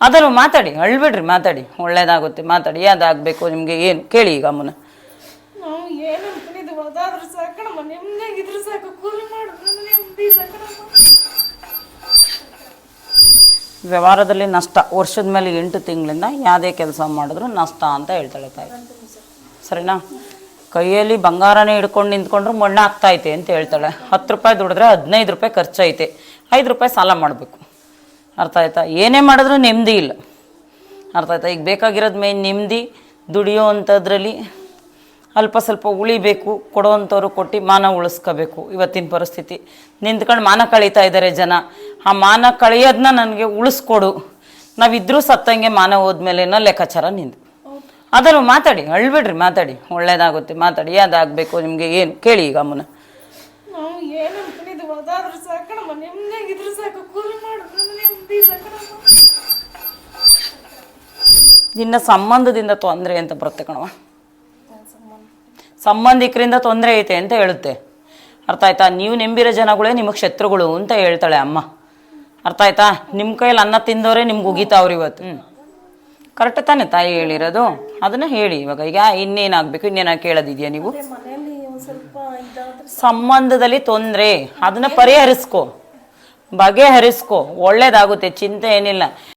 ಅದನ್ನು ಮಾತಾಡಿ, ಅಳ್ಬಿಡ್ರಿ, ಮಾತಾಡಿ, ಒಳ್ಳೇದಾಗುತ್ತೆ, ಮಾತಾಡಿ. ಅದಾಗಬೇಕು ನಿಮಗೆ ಏನು ಕೇಳಿ ಈಗ ಅಮ್ಮನ. ನಾವು ಏನು ಅನ್ಕೊಂಡಿದ್ದೀವಿ ಅದಾದ್ರೂ ಸಾಕಣಮ್ಮ, ನಿಮ್ದಾಗಿದ್ರು ಸಾಕು, ಕೂಲಿ ಮಾಡಿದ್ರು ನೆಮ್ಮದಿ ಸಾಕಣಮ್ಮ. ವ್ಯವಹಾರದಲ್ಲಿ ನಷ್ಟ, ವರ್ಷದ ಮೇಲೆ 8 ತಿಂಗಳಿಂದ ಯಾವುದೇ ಕೆಲಸ ಮಾಡಿದ್ರು ನಷ್ಟ ಅಂತ ಹೇಳ್ತಾಳೆ ತಾಯಿ. ಸರಿನಾ? ಕೈಯಲ್ಲಿ ಬಂಗಾರನೇ ಹಿಡ್ಕೊಂಡು ನಿಂತ್ಕೊಂಡ್ರು ಮಣ್ಣು ಆಗ್ತೈತೆ ಅಂತ ಹೇಳ್ತಾಳೆ. 10 ರೂಪಾಯಿ ದುಡಿದ್ರೆ 15 ರೂಪಾಯಿ ಖರ್ಚೈತೆ, 5 ರೂಪಾಯಿ ಸಾಲ ಮಾಡಬೇಕು. ಅರ್ಥ ಆಯ್ತಾ? ಏನೇ ಮಾಡಿದ್ರೂ ನೆಮ್ಮದಿ ಇಲ್ಲ. ಅರ್ಥ ಆಯ್ತಾ? ಈಗ ಬೇಕಾಗಿರೋದು ಮೇನ್ ನೆಮ್ಮದಿ. ದುಡಿಯೋ ಅಂಥದ್ರಲ್ಲಿ ಅಲ್ಪ ಸ್ವಲ್ಪ ಉಳಿಬೇಕು, ಕೊಡೋವಂಥವ್ರು ಕೊಟ್ಟು ಮಾನ ಉಳಿಸ್ಕೋಬೇಕು. ಇವತ್ತಿನ ಪರಿಸ್ಥಿತಿ ನಿಂತ್ಕೊಂಡು ಮಾನ ಕಳೀತಾ ಇದ್ದಾರೆ ಜನ. ಆ ಮಾನ ಕಳಿಯೋದನ್ನ ನನಗೆ ಉಳಿಸ್ಕೊಡು, ನಾವಿದ್ರೂ ಸತ್ತಂಗೆ ಮಾನ ಹೋದ್ಮೇಲೆನೋ ಲೆಕ್ಕಾಚಾರ ನಿಂದು. ಅದನ್ನು ಮಾತಾಡಿ, ಅಳ್ಬಿಡ್ರಿ, ಮಾತಾಡಿ, ಒಳ್ಳೇದಾಗುತ್ತೆ, ಮಾತಾಡಿ. ಅದಾಗಬೇಕು ನಿಮಗೆ ಏನು ಕೇಳಿ ಈಗ ಅಮ್ಮನ. ನಾವು ಏನು ಅನ್ಕೊಂಡಿದ್ದೀವಿ ಅದಾದ್ರೂ ಸಾಕಣಮ್ಮ, ನಿಮ್ದಾಗಿದ್ರು ಸಾಕು, ಕೂಲಿ ಮಾಡಿದ್ರು ನೆಮ್ಮದಿ ಸಾಕಣಮ್ಮ. ನಿನ್ನ ಸಂಬಂಧದಿಂದ ತೊಂದರೆ ಅಂತ ಬರುತ್ತೆ ಕಣವ. ಸಂಬಂಧಿಕರಿಂದ ತೊಂದರೆ ಐತೆ ಅಂತ ಹೇಳುತ್ತೆ. ಅರ್ಥ ಆಯ್ತಾ? ನೀವು ನೆಂಬಿರೋ ಜನಗಳೇ ನಿಮಗೆ ಶತ್ರುಗಳು ಅಂತ ಹೇಳ್ತಾಳೆ ಅಮ್ಮ. ಅರ್ಥ ಆಯ್ತಾ? ನಿಮ್ಮ ಕೈಯಲ್ಲಿ ಅನ್ನ ತಿಂದವರೇ ನಿಮ್ಗೆ ಉಗಿತಾವ್ರಿ ಇವತ್ತು. ಕರೆಕ್ಟ್ ತಾನೇ ತಾಯಿ ಹೇಳಿರೋದು? ಅದನ್ನ ಹೇಳಿ ಇವಾಗ. ಈಗ ಇನ್ನೇನಾಗಬೇಕು, ಇನ್ನೇನಾಗ ಕೇಳೋದಿದೆಯಾ ನೀವು? ಮನೆಯಲ್ಲಿ ಒಂದು ಸ್ವಲ್ಪ ಇದಾದ್ರೆ ಸಂಬಂಧದಲ್ಲಿ ತೊಂದರೆ, ಅದನ್ನ ಪರಿಹರಿಸ್ಕೊ, ಬಗೆಹರಿಸ್ಕೊ, ಒಳ್ಳೇದಾಗುತ್ತೆ, ಚಿಂತೆ ಏನಿಲ್ಲ.